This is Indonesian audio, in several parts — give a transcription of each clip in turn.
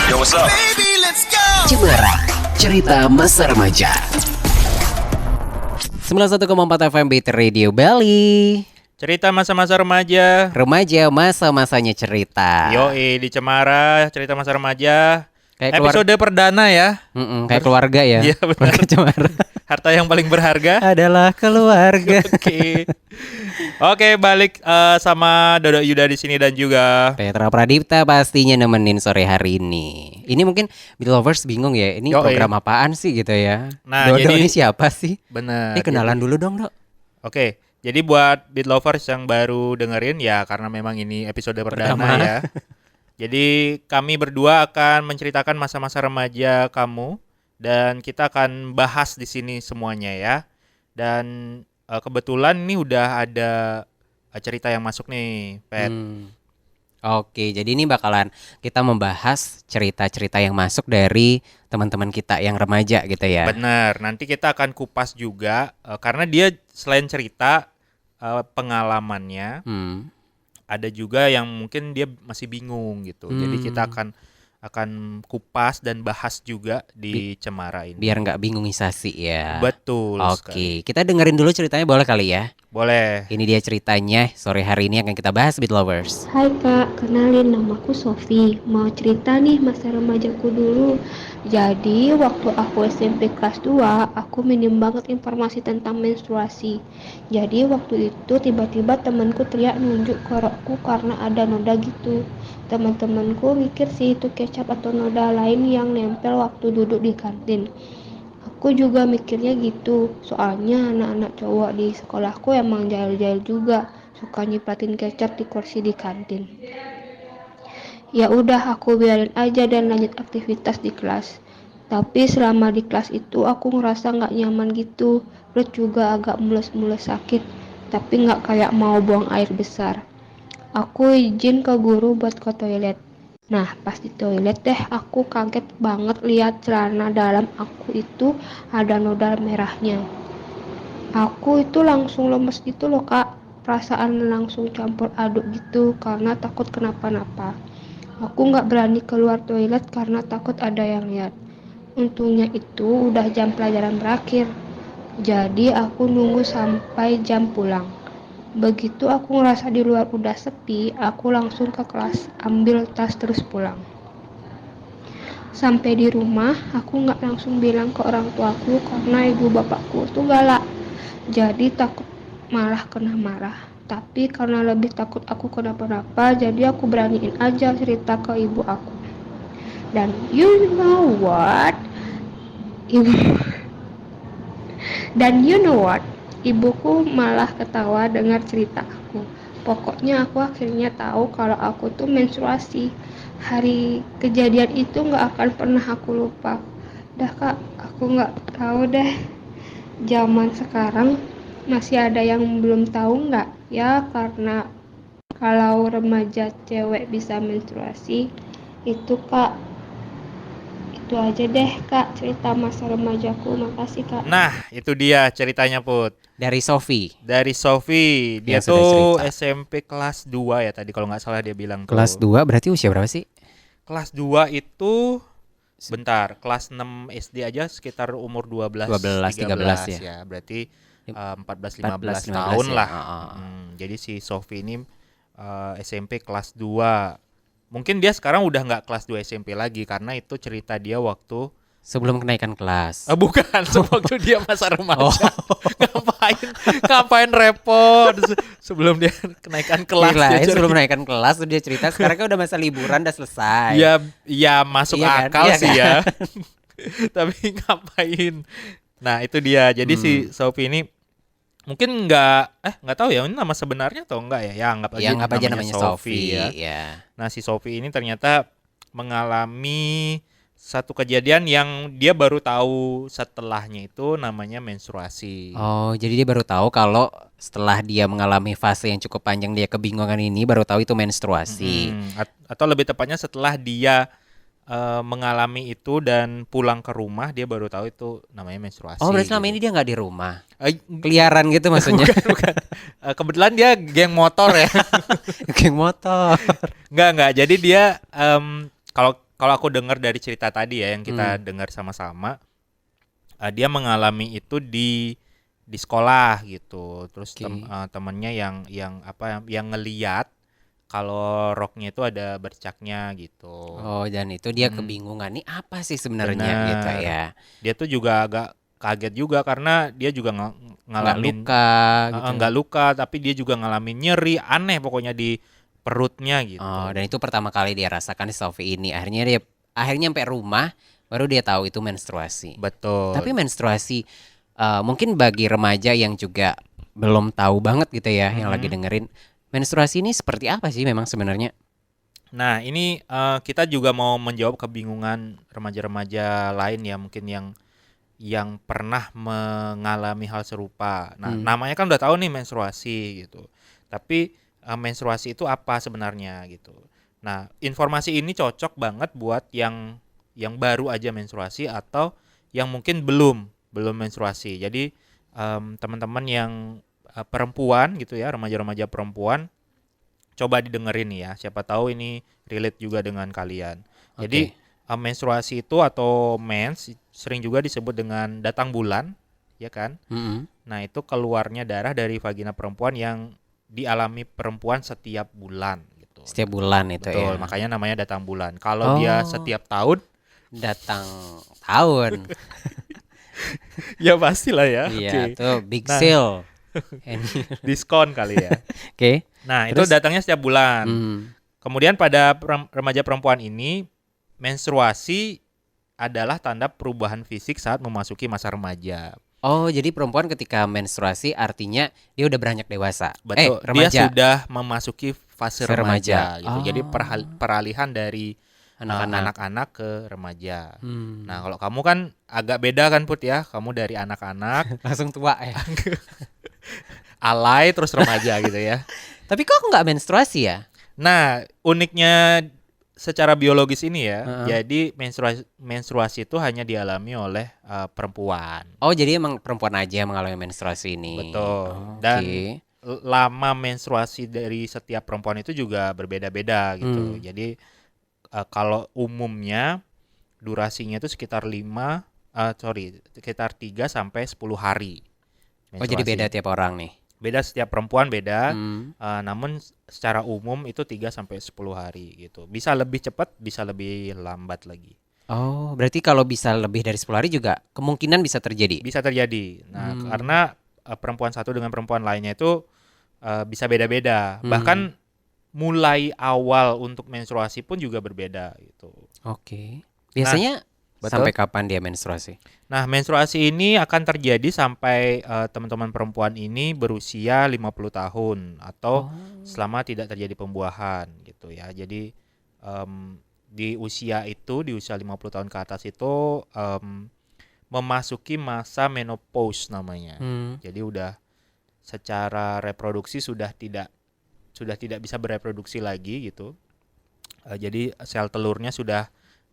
Yo, what's up? Cemara, cerita masa remaja. 91,4 FM Beat Radio Bali. Cerita masa-masa remaja. Remaja masa-masanya cerita. Yoi, di Cemara, cerita masa remaja. Kayak Episode perdana ya. kayak keluarga ya. Iya, benar. Keluarga Cemara Harta yang paling berharga adalah keluarga. Oke, balik sama Dodo Yuda di sini dan juga Petra Pradipta pastinya nemenin sore hari ini. Ini mungkin Beat Lovers bingung ya. Ini Yoi. program apaan sih gitu ya. Nah, Dodo jadi- ini siapa sih? bener. Kenalan dulu dong, Dok. Oke, jadi buat Beat Lovers yang baru dengerin ya, karena memang ini episode perdana Pertama. ya. Jadi kami berdua akan menceritakan masa-masa remaja kamu dan kita akan bahas di sini semuanya ya. Dan kebetulan ini udah ada cerita yang masuk nih, Pet. Oke, jadi ini bakalan kita membahas cerita-cerita yang masuk dari teman-teman kita yang remaja gitu ya. Bener, nanti kita akan kupas juga karena dia selain cerita pengalamannya, Hmm. ada juga yang mungkin dia masih bingung gitu. Jadi kita akan kupas dan bahas juga di Cemara ini. Biar nggak bingungisasi ya. Betul sekali. Oke, kita dengerin dulu ceritanya boleh kali ya. Boleh. Ini dia ceritanya sore hari ini akan kita bahas Beat Lovers. Hai kak, kenalin namaku Sofi. Mau cerita nih masa remajaku dulu. Jadi waktu aku SMP kelas 2, aku minim banget informasi tentang menstruasi. Jadi waktu itu tiba-tiba temanku teriak nunjuk ke rokku karena ada noda gitu. Teman-temanku mikir sih itu kecap atau noda lain yang nempel waktu duduk di kantin. Aku juga mikirnya gitu, soalnya anak-anak cowok di sekolahku emang jahil-jahil juga, suka nyiplatin kecap di kursi di kantin. Ya udah, aku biarin aja dan lanjut aktivitas di kelas. Tapi selama di kelas itu aku ngerasa nggak nyaman gitu, perut juga agak mules-mules sakit, tapi nggak kayak mau buang air besar. Aku izin ke guru buat ke toilet. Nah, pas di toilet deh aku kaget banget lihat celana dalam aku itu ada noda merahnya. Aku itu langsung lemes gitu loh kak, perasaan langsung campur aduk gitu karena takut kenapa-napa. Aku nggak berani keluar toilet karena takut ada yang lihat. Untungnya itu udah jam pelajaran berakhir, jadi aku nunggu sampai jam pulang. Begitu aku ngerasa di luar udah sepi, aku langsung ke kelas, ambil tas terus pulang. Sampai di rumah, aku nggak langsung bilang ke orang tuaku karena ibu bapakku tuh galak. Jadi takut malah kena marah. Tapi karena lebih takut aku kenapa-napa, jadi aku beraniin aja cerita ke ibu aku. Dan you know what? Ibuku malah ketawa dengar cerita aku. Pokoknya aku akhirnya tahu kalau aku tuh menstruasi. Hari kejadian itu nggak akan pernah aku lupa. Dah kak, aku nggak tahu deh. Zaman sekarang masih ada yang belum tahu nggak? Ya karena kalau remaja cewek bisa menstruasi itu kak. Itu aja deh kak cerita masa remajaku. Makasih kak. Nah, itu dia ceritanya Put. Dari Sofi. Dari Sofi. Dia Yang sudah tuh cerita. SMP kelas 2 ya tadi kalau nggak salah dia bilang tuh. Kelas 2 berarti usia berapa sih? Kelas 2 itu bentar, kelas 6 SD aja sekitar umur 12 13 ya. Berarti 14 14, 15 tahun 15 ya. lah. Oh. Jadi si Sofi ini SMP kelas 2. Mungkin dia sekarang udah nggak kelas 2 SMP lagi karena itu cerita dia waktu Sebelum kenaikan kelas. bukan waktu dia masa remaja. Oh. ngapain repot sebelum dia kenaikan kelas. Kirain dia sebelum cerita. menaikkan kelas tuh dia cerita. Sekarang kan udah masa liburan udah selesai. Ya masuk Iya kan? akal Iya sih kan? ya. Tapi ngapain? Nah, itu dia. Jadi si Sofi ini mungkin nggak tahu ya ini nama sebenarnya atau enggak ya. Ya anggap aja, Ya anggap aja namanya Sofi ya. ya. Nah, si Sofi ini ternyata mengalami satu kejadian yang dia baru tahu setelahnya itu namanya menstruasi. Oh, jadi dia baru tahu kalau setelah dia mengalami fase yang cukup panjang dia kebingungan ini baru tahu itu menstruasi. Atau lebih tepatnya setelah dia mengalami itu dan pulang ke rumah dia baru tahu itu namanya menstruasi. Oh, berarti selama gitu. ini dia nggak di rumah. Eh, Keliaran gitu maksudnya. bukan. Kebetulan dia geng motor ya. Geng motor. Enggak. Jadi dia kalau kalau aku dengar dari cerita tadi ya yang kita dengar sama-sama, dia mengalami itu di sekolah gitu. Terus temennya yang ngeliat kalau roknya itu ada bercaknya gitu. Oh, dan itu dia kebingungan nih apa sih sebenarnya gitu Benar. ya. Dia tuh juga agak kaget juga karena dia juga Nggak ngalamin luka gitu. nggak luka, tapi dia juga ngalamin nyeri aneh pokoknya di perutnya gitu. Oh, dan itu pertama kali dia rasakan si Sofi ini. Akhirnya sampai rumah baru dia tahu itu menstruasi. Betul. Tapi menstruasi mungkin bagi remaja yang juga belum tahu banget gitu ya, yang lagi dengerin, menstruasi ini seperti apa sih memang sebenarnya? Nah, ini kita juga mau menjawab kebingungan remaja-remaja lain ya, mungkin yang pernah mengalami hal serupa. Nah, namanya kan udah tahu nih menstruasi gitu. Tapi menstruasi itu apa sebenarnya gitu. Nah, informasi ini cocok banget buat yang baru aja menstruasi atau yang mungkin belum menstruasi. Jadi teman-teman yang perempuan gitu ya, remaja-remaja perempuan, coba didengerin nih ya. Siapa tahu ini relate juga dengan kalian. Jadi menstruasi itu atau mens sering juga disebut dengan datang bulan, ya kan? Nah, itu keluarnya darah dari vagina perempuan yang dialami perempuan setiap bulan gitu. Setiap bulan itu ya. Betul, makanya namanya datang bulan. Kalau dia setiap tahun, datang tahun. ya pastilah ya. Iya, Oke. tuh big sale. Diskon kali ya. Oke. Nah, itu datangnya setiap bulan. Kemudian pada remaja perempuan ini, menstruasi adalah tanda perubahan fisik saat memasuki masa remaja. Oh, jadi perempuan ketika menstruasi artinya dia udah beranjak dewasa. Betul, dia Remaja. sudah memasuki fase Remaja. remaja gitu. Jadi peralihan dari Anak-anak. anak-anak ke remaja. Nah, kalau kamu kan agak beda kan Put ya. Kamu dari anak-anak Langsung tua ya. alay terus remaja gitu ya. Tapi kok nggak menstruasi ya? Nah, uniknya secara biologis ini ya, jadi menstruasi itu hanya dialami oleh perempuan. Oh, jadi emang perempuan aja yang mengalami menstruasi ini. Betul. Oh, Dan oke. lama menstruasi dari setiap perempuan itu juga berbeda-beda gitu. Jadi kalau umumnya durasinya itu sekitar 3 sampai 10 hari. Oh, jadi menstruasi. beda tiap orang nih. Beda setiap perempuan beda. Namun secara umum itu 3 sampai 10 hari gitu. Bisa lebih cepat, bisa lebih lambat lagi. Oh, berarti kalau bisa lebih dari 10 hari juga kemungkinan bisa terjadi. Bisa terjadi. Nah, karena perempuan satu dengan perempuan lainnya itu bisa beda-beda. Bahkan mulai awal untuk menstruasi pun juga berbeda gitu. Oke. Biasanya betul. sampai kapan dia menstruasi? Nah, menstruasi ini akan terjadi sampai teman-teman perempuan ini berusia 50 tahun atau selama tidak terjadi pembuahan gitu ya. Jadi di usia 50 tahun ke atas itu memasuki masa menopause namanya. Jadi udah secara reproduksi sudah tidak bisa bereproduksi lagi gitu. Jadi sel telurnya sudah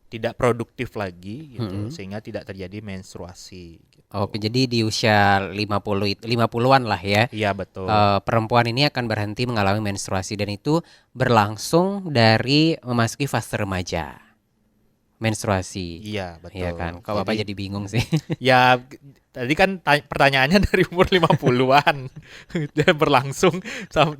tidak produktif lagi gitu, sehingga tidak terjadi menstruasi gitu. Oke, jadi di usia 50-an lah ya. Iya, betul. Perempuan ini akan berhenti mengalami menstruasi dan itu berlangsung dari memasuki fase remaja. Menstruasi. Iya, betul. Iya kan? Kok Bapak jadi bingung sih? Ya, tadi kan pertanyaannya dari umur 50-an. Dia berlangsung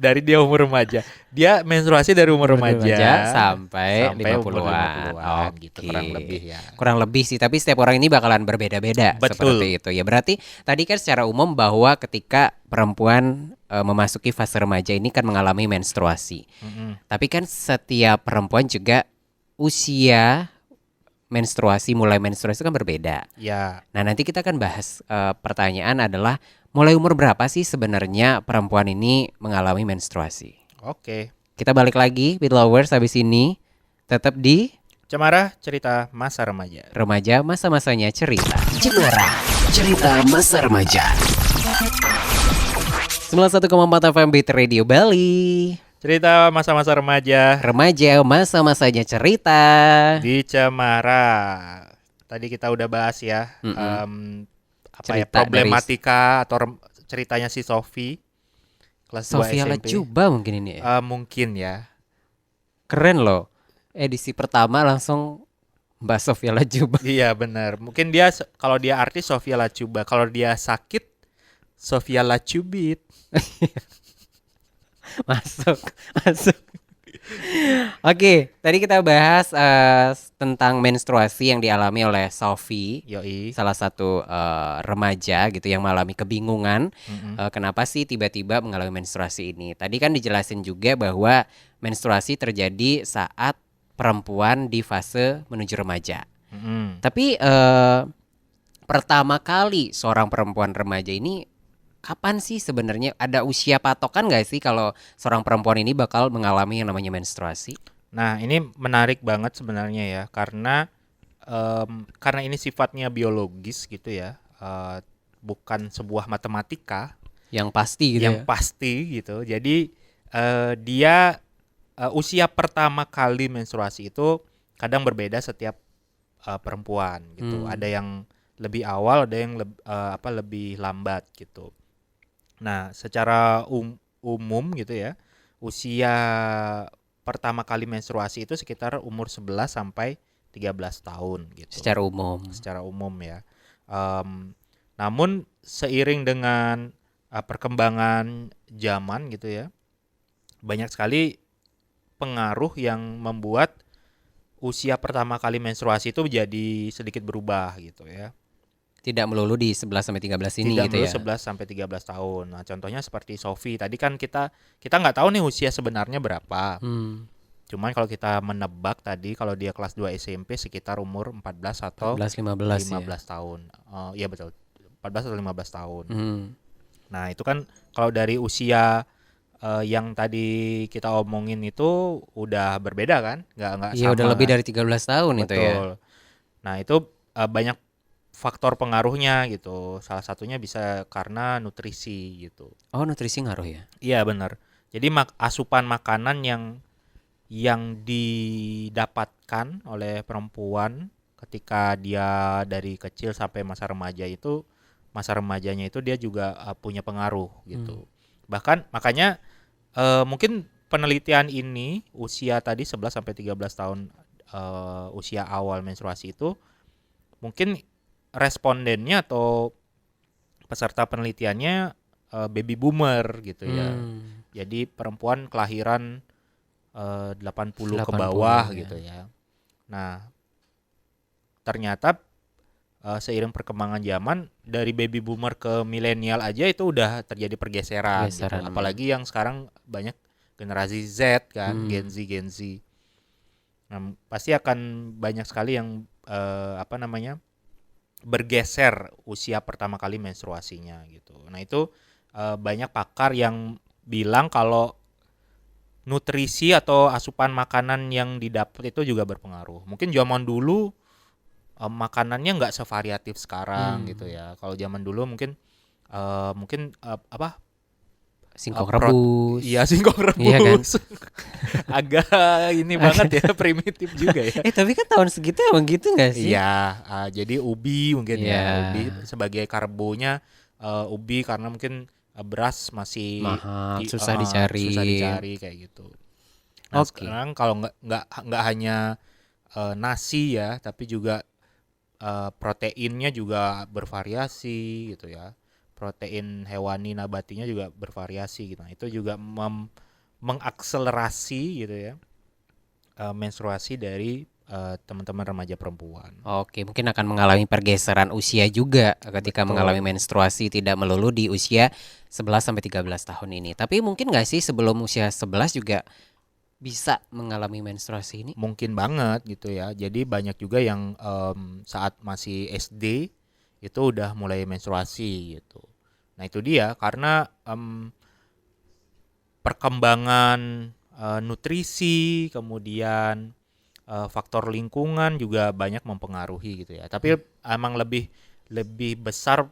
dari dia umur remaja. Dia menstruasi dari umur remaja sampai umur 50-an. gitu, kurang lebih ya. Kurang lebih sih, tapi setiap orang ini bakalan berbeda-beda. Betul. Seperti itu ya. Berarti tadi kan secara umum bahwa ketika perempuan memasuki fase remaja ini kan mengalami menstruasi. Tapi kan setiap perempuan juga usia mulai menstruasi kan berbeda. Ya. Nah, nanti kita akan bahas pertanyaan adalah mulai umur berapa sih sebenarnya perempuan ini mengalami menstruasi. Oke. Kita balik lagi with lovers habis ini tetap di Cemara cerita masa remaja. Remaja masa-masanya cerita. Cemara cerita masa remaja. 91,4 FM Beat Radio Bali. Cerita masa-masa remaja Remaja masa-masanya cerita. di Cemara. Tadi kita udah bahas ya Cerita problematika atau ceritanya si Sofi kelas 2 Sofia SMP. Lajuba mungkin ini ya. Mungkin ya. Keren loh. Edisi pertama langsung Mbak Sofia Lajuba. Iya benar. Mungkin kalau dia artis Sofia Lacuba, kalau dia sakit Sofia Lacubit. Masuk, masuk. Oke, tadi kita bahas tentang menstruasi yang dialami oleh Sofi, Yoi. salah satu remaja gitu yang mengalami kebingungan. Kenapa sih tiba-tiba mengalami menstruasi ini? Tadi kan dijelasin juga bahwa menstruasi terjadi saat perempuan di fase menuju remaja. Tapi pertama kali seorang perempuan remaja ini kapan sih sebenarnya, ada usia patokan nggak sih kalau seorang perempuan ini bakal mengalami yang namanya menstruasi? Nah, ini menarik banget sebenarnya ya, karena ini sifatnya biologis gitu ya, bukan sebuah matematika Yang pasti gitu yang ya. pasti gitu. Jadi dia usia pertama kali menstruasi itu kadang berbeda setiap perempuan gitu. Ada yang lebih awal, ada yang lebih lambat gitu. Nah, secara umum gitu ya, usia pertama kali menstruasi itu sekitar umur 11 sampai 13 tahun gitu. Secara umum. Secara umum ya. Namun seiring dengan perkembangan zaman gitu ya, banyak sekali pengaruh yang membuat usia pertama kali menstruasi itu jadi sedikit berubah gitu ya. Tidak melulu di 11 sampai 13 ini Tidak gitu melulu ya. 11 sampai 13 tahun. Nah, contohnya seperti Sofi. Tadi kan kita nggak tahu nih usia sebenarnya berapa. Cuman kalau kita menebak tadi, kalau dia kelas 2 SMP sekitar umur 14 atau 14 15 15 tahun. Iya betul. 14 atau 15 tahun. ya. Nah, itu kan kalau dari usia yang tadi kita omongin itu udah berbeda kan? Nggak Iya, sama udah lebih kan? dari 13 tahun itu ya. Betul. Nah, itu banyak faktor pengaruhnya gitu. Salah satunya bisa karena nutrisi gitu. Oh, nutrisi ngaruh ya. Iya benar. Jadi asupan makanan yang didapatkan oleh perempuan ketika dia dari kecil sampai masa remajanya itu dia juga punya pengaruh gitu. Bahkan makanya mungkin penelitian ini usia tadi 11 sampai 13 tahun usia awal menstruasi itu mungkin respondennya atau peserta penelitiannya baby boomer gitu ya. Jadi perempuan kelahiran 80 ke 80 bawah ya. gitu ya. Nah, ternyata seiring perkembangan zaman dari baby boomer ke milenial aja itu udah terjadi pergeseran gitu. Pergeseran. Apalagi yang sekarang banyak generasi Z kan, Gen Z. Nah, pasti akan banyak sekali yang bergeser usia pertama kali menstruasinya gitu. Nah, itu banyak pakar yang bilang kalau nutrisi atau asupan makanan yang didapat itu juga berpengaruh. Mungkin zaman dulu makanannya nggak sevariatif sekarang gitu ya. Kalau zaman dulu mungkin Singkong rebus. Iya, singkong rebus. Iya kan? Agak ini banget ya, primitif juga ya. Tapi kan tahun segitu emang gitu gak sih? Iya, jadi ubi mungkin Iya. ya. Ubi sebagai karbonya ubi karena mungkin beras masih Mahal, susah dicari. Susah dicari kayak gitu. Nah, Oke. sekarang kalau nggak hanya nasi ya, tapi juga proteinnya juga bervariasi gitu ya. Protein hewani nabatinya juga bervariasi gitu. Nah, itu juga mengakselerasi gitu ya menstruasi dari teman-teman remaja perempuan. Oke, mungkin akan mengalami pergeseran usia juga ketika Betul. mengalami menstruasi, tidak melulu di usia 11 sampai 13 tahun ini. Tapi mungkin nggak sih sebelum usia 11 juga bisa mengalami menstruasi ini? Mungkin banget gitu ya. Jadi banyak juga yang saat masih SD itu udah mulai menstruasi gitu. Nah, itu dia karena perkembangan nutrisi, kemudian faktor lingkungan juga banyak mempengaruhi gitu ya. Tapi emang lebih besar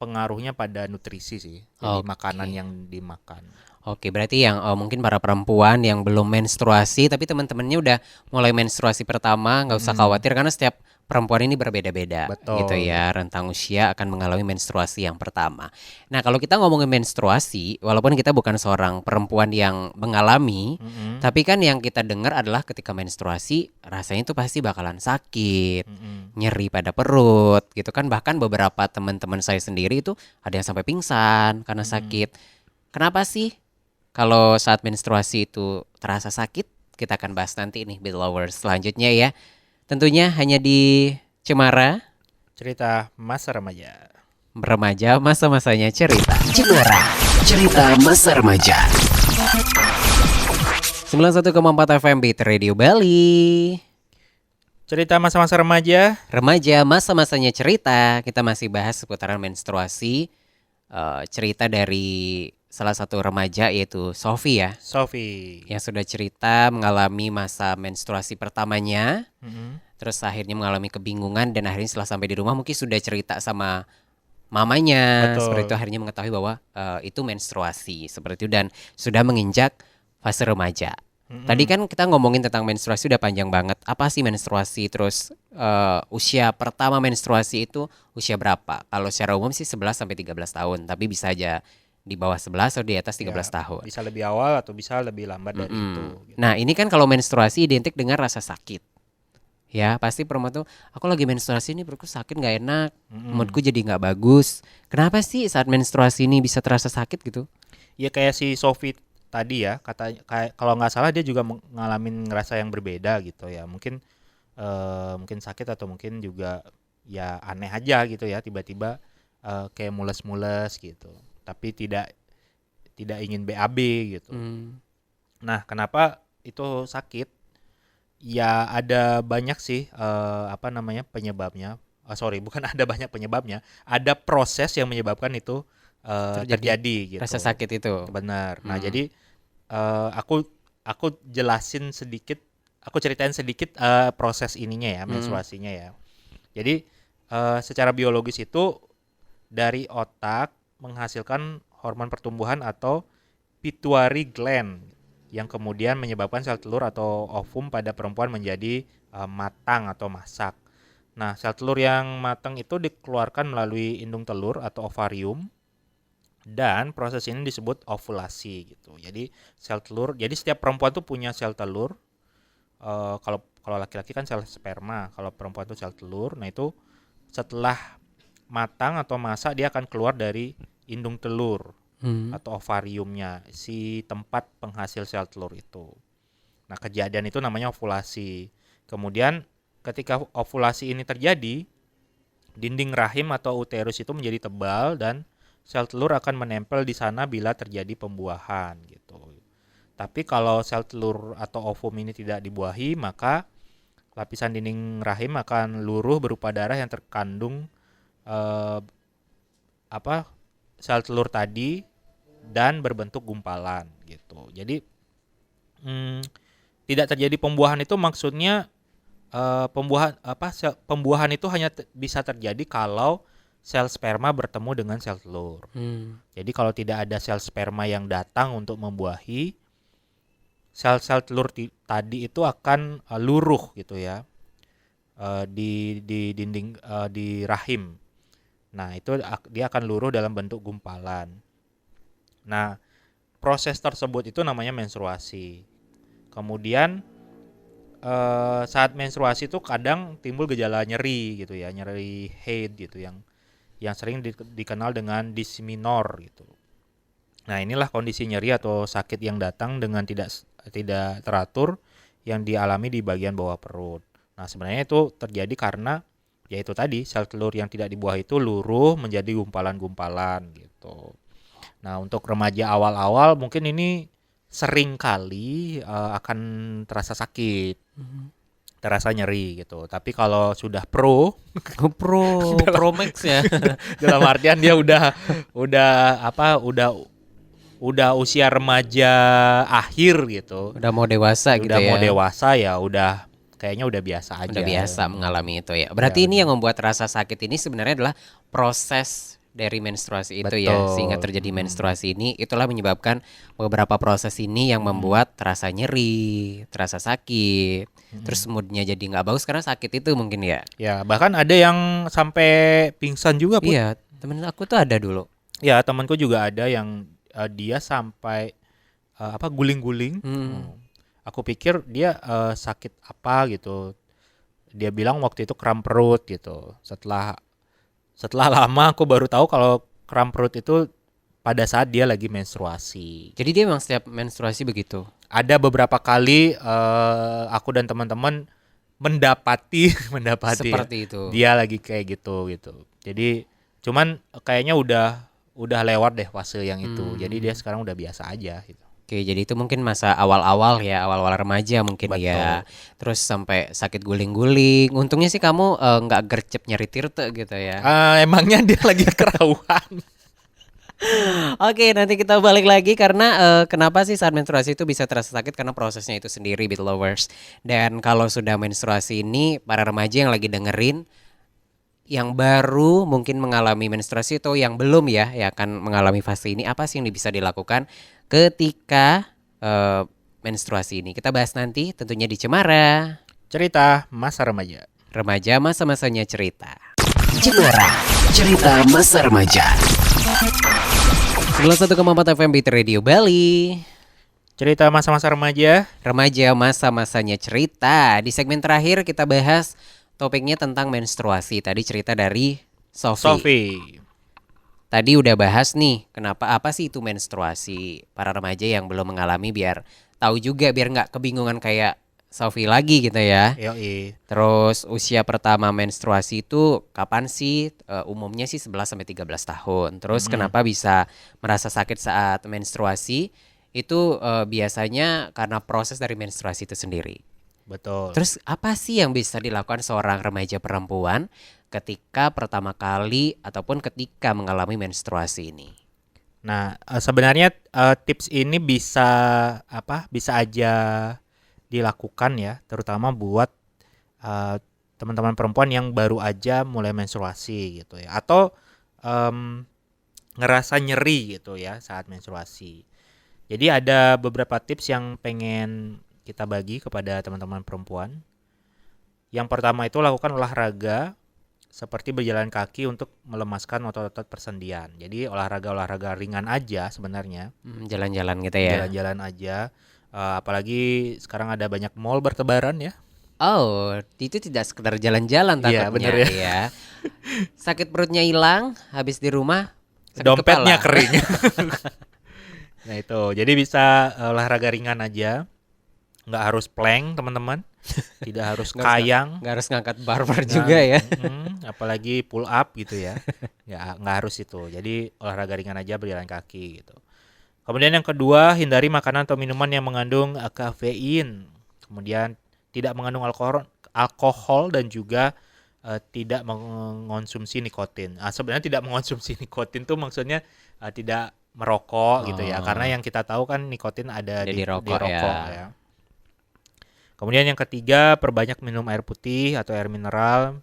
pengaruhnya pada nutrisi sih. Jadi Oke. makanan yang dimakan. Oke, berarti yang mungkin para perempuan yang belum menstruasi tapi teman-temannya udah mulai menstruasi pertama, nggak usah khawatir karena setiap perempuan ini berbeda-beda Betul. gitu ya. Rentang usia akan mengalami menstruasi yang pertama. Nah, kalau kita ngomongin menstruasi, walaupun kita bukan seorang perempuan yang mengalami, tapi kan yang kita dengar adalah ketika menstruasi rasanya itu pasti bakalan sakit, nyeri pada perut gitu kan. Bahkan beberapa teman-teman saya sendiri itu ada yang sampai pingsan karena sakit. Kenapa sih kalau saat menstruasi itu terasa sakit? Kita akan bahas nanti nih Beat Lovers selanjutnya ya. Tentunya hanya di Cemara, Cerita masa remaja. remaja masa-masanya cerita. Cemara, cerita masa remaja. 91,4 FM Beat Radio Bali. Cerita masa-masa remaja. Remaja masa-masanya cerita. Kita masih bahas seputaran menstruasi. Cerita dari salah satu remaja yaitu Sofi ya, Sofi. yang sudah cerita mengalami masa menstruasi pertamanya. Terus akhirnya mengalami kebingungan dan akhirnya setelah sampai di rumah mungkin sudah cerita sama mamanya. Betul. Seperti itu akhirnya mengetahui bahwa itu menstruasi seperti itu dan sudah menginjak fase remaja. Tadi kan kita ngomongin tentang menstruasi udah panjang banget. Apa sih menstruasi? Terus usia pertama menstruasi itu usia berapa? Kalau secara umum sih 11 sampai 13 tahun, tapi bisa aja di bawah 11 atau di atas 13 tahun. Bisa lebih awal atau bisa lebih lambat dari itu. Gitu. Nah, ini kan kalau menstruasi identik dengan rasa sakit. Ya, pasti perempuan tuh, aku lagi menstruasi nih perutku sakit nggak enak, moodku jadi nggak bagus. Kenapa sih saat menstruasi ini bisa terasa sakit gitu? Ya kayak si Sofi tadi ya, kayak kalau nggak salah dia juga mengalami ngerasa yang berbeda gitu ya. Mungkin mungkin sakit atau mungkin juga ya aneh aja gitu ya, tiba-tiba kayak mules-mules gitu. Tapi tidak ingin BAB gitu. Nah, kenapa itu sakit? Ya ada banyak sih penyebabnya. Bukan ada banyak penyebabnya. Ada proses yang menyebabkan itu terjadi gitu. Rasa sakit itu. Benar. Nah, jadi aku jelasin sedikit, aku ceritain sedikit proses ininya ya, menstruasinya ya. Jadi secara biologis itu dari otak menghasilkan hormon pertumbuhan atau pituitary gland yang kemudian menyebabkan sel telur atau ovum pada perempuan menjadi matang atau masak. Nah, sel telur yang matang itu dikeluarkan melalui indung telur atau ovarium dan proses ini disebut ovulasi gitu. Jadi sel telur, jadi setiap perempuan tuh punya sel telur. Kalau laki-laki kan sel sperma, kalau perempuan tuh sel telur. Nah, itu setelah matang atau masak dia akan keluar dari indung telur atau ovariumnya, si tempat penghasil sel telur itu. Nah, kejadian itu namanya ovulasi. Kemudian ketika ovulasi ini terjadi, dinding rahim atau uterus itu menjadi tebal dan sel telur akan menempel di sana bila terjadi pembuahan gitu. Tapi kalau sel telur atau ovum ini tidak dibuahi, maka lapisan dinding rahim akan luruh berupa darah yang terkandung sel telur tadi dan berbentuk gumpalan gitu. Jadi tidak terjadi pembuahan itu maksudnya pembuahan itu hanya bisa terjadi kalau sel sperma bertemu dengan sel telur. Jadi kalau tidak ada sel sperma yang datang untuk membuahi, sel-sel telur tadi itu akan luruh gitu ya di dinding di rahim. Nah, itu dia akan luruh dalam bentuk gumpalan. Nah, proses tersebut itu namanya menstruasi. Kemudian saat menstruasi itu kadang timbul gejala nyeri gitu ya, nyeri head gitu yang sering dikenal dengan dysmenorrhea gitu. Nah, inilah kondisi nyeri atau sakit yang datang dengan tidak teratur yang dialami di bagian bawah perut. Nah, sebenarnya itu terjadi karena yaitu tadi sel telur yang tidak dibuahi itu luruh menjadi gumpalan-gumpalan gitu. Nah, untuk remaja awal-awal mungkin ini sering kali akan terasa sakit, terasa nyeri gitu. Tapi kalau sudah pro Max ya. dalam artian dia udah usia remaja akhir gitu. Udah mau dewasa gitu Udah ya. mau dewasa ya udah kayaknya udah biasa aja. Udah biasa mengalami itu ya. Berarti ini yang membuat rasa sakit ini sebenarnya adalah proses dari menstruasi itu ya, Betul. sehingga terjadi menstruasi ini, itulah menyebabkan beberapa proses ini yang membuat terasa nyeri, terasa sakit, terus moodnya jadi nggak bagus karena sakit itu mungkin ya. Ya, bahkan ada yang sampai pingsan juga, Put. Iya, temen aku tuh ada dulu. Ya, temanku juga ada yang dia sampai guling-guling. Aku pikir dia sakit apa gitu. Dia bilang waktu itu kram perut gitu. Setelah lama aku baru tahu kalau kram perut itu pada saat dia lagi menstruasi. Jadi dia memang setiap menstruasi begitu. Ada beberapa kali aku dan teman-teman mendapati Seperti itu. dia lagi kayak gitu. Jadi cuman kayaknya udah lewat deh fase yang itu. Jadi dia sekarang udah biasa aja gitu. Oke, jadi itu mungkin masa awal-awal ya, awal-awal remaja mungkin ya. Betul. Terus sampai sakit guling-guling. Untungnya sih kamu nggak gercep nyeri tirte gitu ya. Emangnya dia lagi kerawan? Oke, nanti kita balik lagi karena kenapa sih saat menstruasi itu bisa terasa sakit karena prosesnya itu sendiri, Beat Lovers. Dan kalau sudah menstruasi ini, para remaja yang lagi dengerin, yang baru mungkin mengalami menstruasi atau yang belum ya, yang akan mengalami fase ini, apa sih yang bisa dilakukan ketika menstruasi ini? Kita bahas nanti tentunya di Cemara. Cerita masa remaja. Remaja masa-masanya cerita. Cemara, cerita masa remaja. 91,4 FM Beat Radio Bali. Cerita masa-masa remaja. Remaja masa-masanya cerita. Di segmen terakhir kita bahas topiknya tentang menstruasi. Tadi cerita dari Sofi. Tadi udah bahas nih, apa sih itu menstruasi? Para remaja yang belum mengalami biar tahu juga, biar nggak kebingungan kayak Sofi lagi gitu ya. Yoi. Terus usia pertama menstruasi itu kapan sih? Umumnya sih 11 sampai 13 tahun. Terus kenapa bisa merasa sakit saat menstruasi? Itu biasanya karena proses dari menstruasi itu sendiri. Betul. Terus apa sih yang bisa dilakukan seorang remaja perempuan ketika pertama kali ataupun ketika mengalami menstruasi ini? Nah, sebenarnya tips ini bisa aja dilakukan ya, terutama buat teman-teman perempuan yang baru aja mulai menstruasi gitu ya, atau ngerasa nyeri gitu ya saat menstruasi. Jadi ada beberapa tips yang pengen kita bagi kepada teman-teman perempuan. Yang pertama itu lakukan olahraga seperti berjalan kaki untuk melemaskan otot-otot persendian. Jadi olahraga ringan aja sebenarnya. Jalan-jalan gitu ya. Jalan-jalan aja. Apalagi sekarang ada banyak mall bertebaran ya. Oh, itu tidak sekedar jalan-jalan takutnya. Iya, bener ya. Ya. Sakit perutnya hilang, habis di rumah sakit Dompetnya kepala. kering. Nah itu, jadi bisa olahraga ringan aja. Nggak harus plank teman-teman. Tidak harus kayang. Nggak harus ngangkat barbar juga ya. Apalagi pull up gitu ya. Nggak harus itu. Jadi olahraga ringan aja, berjalan kaki gitu. Kemudian yang kedua, hindari makanan atau minuman yang mengandung kafein. Kemudian tidak mengandung alkohol dan juga tidak mengonsumsi nikotin. Sebenarnya tidak mengonsumsi nikotin tuh maksudnya tidak merokok gitu ya. Karena yang kita tahu kan nikotin ada di rokok ya. Kemudian yang ketiga, perbanyak minum air putih atau air mineral,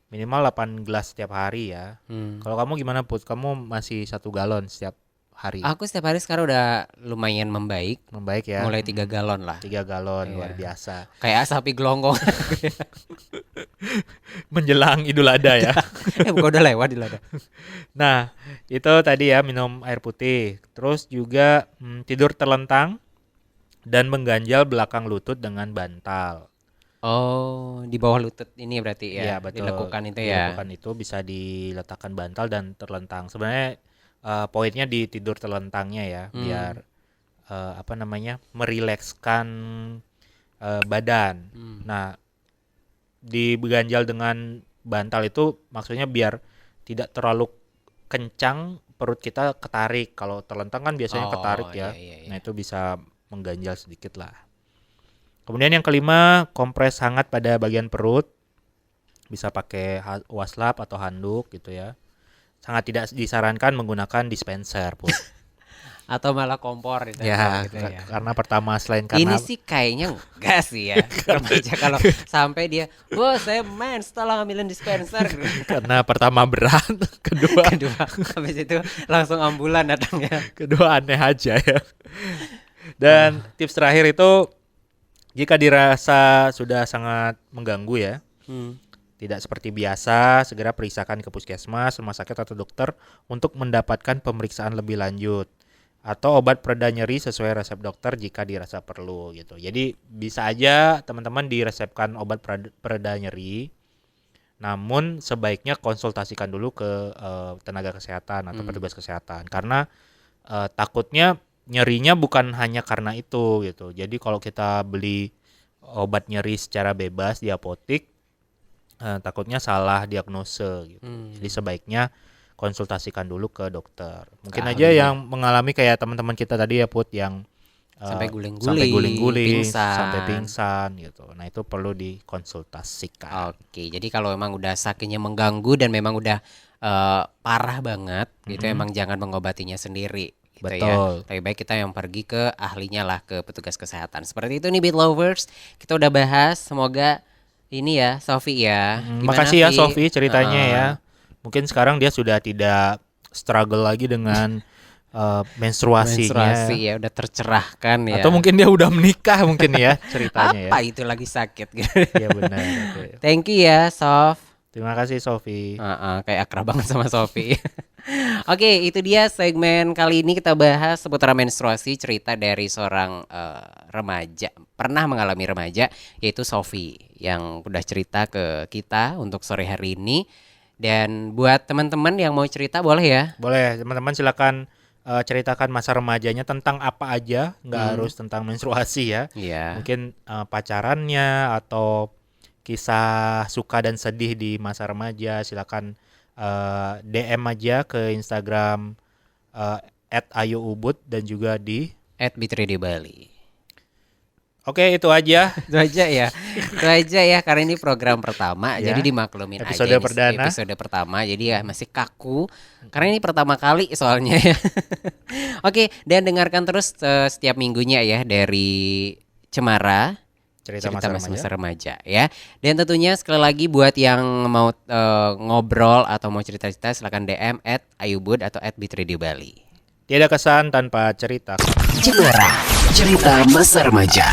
minimal 8 gelas setiap hari ya. Kalau kamu gimana, Put? Kamu masih 1 galon setiap hari? Aku setiap hari sekarang udah lumayan membaik. Membaik ya. Mulai 3 galon lah. 3 galon, Iya. luar biasa. Kayak sapi gelonggong. Menjelang Idul Adha ya. Bukan udah lewat di lada. Nah, itu tadi ya, minum air putih. Terus juga tidur terlentang dan mengganjal belakang lutut dengan bantal. Oh, di bawah lutut ini berarti ya. Iya, betul. Dilekukan itu ya. Dilekukan itu bisa diletakkan bantal dan terlentang. Sebenarnya poinnya di tidur terlentangnya ya, biar merilekskan badan. Nah, diganjal dengan bantal itu maksudnya biar tidak terlalu kencang perut kita ketarik. Kalau terlentang kan biasanya ketarik ya. Iya. Nah, itu bisa mengganjal sedikit lah. Kemudian yang kelima, kompres hangat pada bagian perut. Bisa pakai waslap atau handuk gitu ya. Sangat tidak disarankan menggunakan dispenser, Put. Atau malah kompor gitu Ya, gitu ya. karena pertama selain Ini karena sih kayaknya enggak sih ya. Remaja kalau sampai dia, "Wah, saya mens, tolong ambilin dispenser." karena pertama berat, kedua Kedua, habis itu langsung ambulan datangnya. kedua aneh aja ya. Dan tips terakhir itu jika dirasa sudah sangat mengganggu ya, tidak seperti biasa, segera periksakan ke puskesmas, rumah sakit atau dokter untuk mendapatkan pemeriksaan lebih lanjut atau obat pereda nyeri sesuai resep dokter jika dirasa perlu gitu. Jadi bisa aja teman-teman diresepkan obat pereda nyeri, namun sebaiknya konsultasikan dulu ke tenaga kesehatan atau petugas kesehatan karena takutnya nyerinya bukan hanya karena itu gitu. Jadi kalau kita beli obat nyeri secara bebas di apotik, takutnya salah diagnose gitu. Jadi sebaiknya konsultasikan dulu ke dokter. Mungkin Ke aja ahlinya. yang mengalami kayak teman-teman kita tadi ya Put yang Sampai sampai guling-guling, guling-guling, pingsan. sampai pingsan gitu. Nah, itu perlu dikonsultasikan. Oke, jadi kalau memang udah sakitnya mengganggu dan memang udah parah banget gitu, emang jangan mengobatinya sendiri gitu Betul. ya. Lebih baik kita yang pergi ke ahlinya lah, ke petugas kesehatan. Seperti itu nih Beat Lovers, kita udah bahas. Semoga ini ya, Sofi ya. Gimana, Makasih ya Vi? Sofi ceritanya Heeh. ya. Mungkin sekarang dia sudah tidak struggle lagi dengan menstruasinya. Menstruasi ya udah tercerahkan ya. Atau mungkin dia udah menikah mungkin ya ceritanya apa ya. itu lagi sakit gitu. Iya benar. Oke. Thank you ya, Sof. Terima kasih Sofi. Kayak akrab banget sama Sofi. Oke, itu dia segmen kali ini kita bahas seputar menstruasi, cerita dari seorang remaja, pernah mengalami remaja, yaitu Sofi yang udah cerita ke kita untuk sore hari ini. Dan buat teman-teman yang mau cerita boleh ya. Boleh teman-teman silakan ceritakan masa remajanya tentang apa aja, nggak harus tentang menstruasi ya. Iya. Mungkin pacarannya atau kisah suka dan sedih di masa remaja, silakan DM aja ke Instagram @ayuubud dan juga di @bitredi Bali. Oke, itu aja. Itu aja ya. Itu aja ya karena ini program pertama Ya. jadi dimaklumin Episode aja ini perdana. episode pertama jadi ya masih kaku karena ini pertama kali soalnya ya. Oke, dan dengarkan terus setiap minggunya ya dari Cemara Cerita cerita masa masa remaja. remaja ya. Dan tentunya sekali lagi buat yang mau ngobrol atau mau cerita-cerita silakan DM @ayubud atau @bitredi_bali. Tiada kesan tanpa cerita. Cemara, cerita masa remaja.